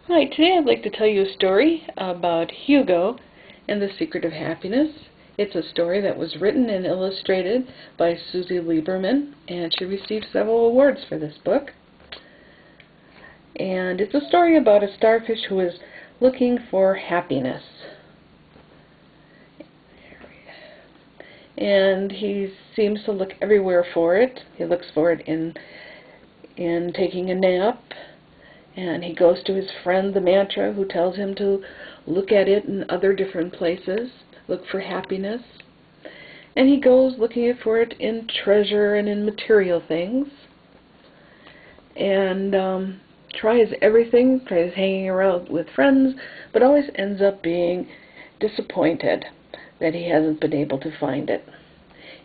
Hi, today I'd like to tell you a story about Hugo and the Secret of Happiness. It's a story that was written and illustrated by Suzy Liebermann, and she received several awards for this book. And it's a story about a starfish who is looking for happiness. And he seems to look everywhere for it. He looks for it in taking a nap. And he goes to his friend, the mantra, who tells him to look at it in other different places, look for happiness. And he goes looking for it in treasure and in material things. And tries everything, tries hanging around with friends, but always ends up being disappointed that he hasn't been able to find it.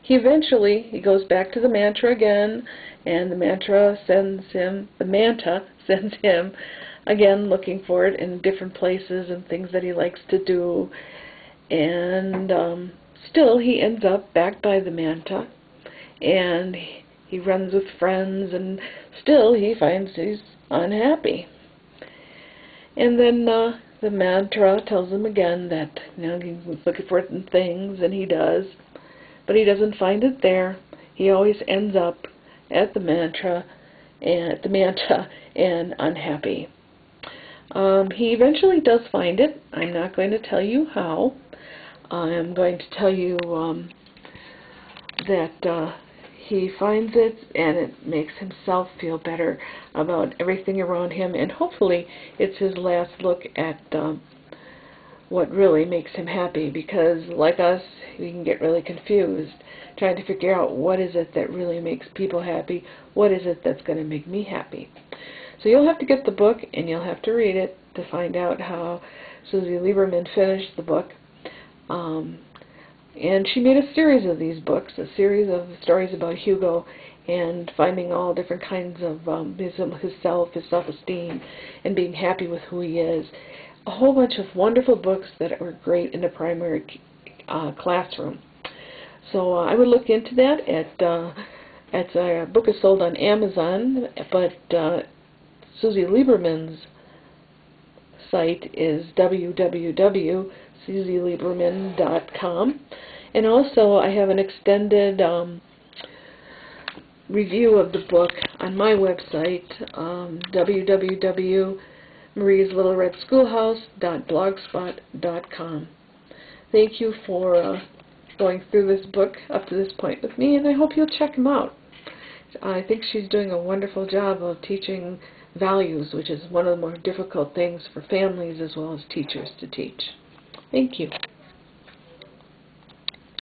He goes back to the mantra again, and the manta sends him again looking for it in different places and things that he likes to do. And still he ends up back by the manta, and he runs with friends, and still he finds he's unhappy. And then the mantra tells him again that he's looking for it in things, and he does, but he doesn't find it there. He always ends up at the manta and unhappy. He eventually does find it. I'm not going to tell you how. I'm going to tell you that he finds it, and it makes himself feel better about everything around him, and hopefully it's his last look at what really makes him happy, because like us, we can get really confused trying to figure out what is it that really makes people happy, what is it that's going to make me happy. So you'll have to get the book, and you'll have to read it to find out how Suzy Liebermann finished the book. And she made a series of these books, a series of stories about Hugo and finding all different kinds of his self-esteem, and being happy with who he is. A whole bunch of wonderful books that are great in the primary classroom. So I would look into that. A book is sold on Amazon, but Suzy Liebermann's site is www.suzyliebermann.com. And also I have an extended review of the book on my website, www.marieslittleredschoolhouse.blogspot.com. Thank you for going through this book up to this point with me, and I hope you'll check them out. I think she's doing a wonderful job of teaching values, which is one of the more difficult things for families as well as teachers to teach. Thank you.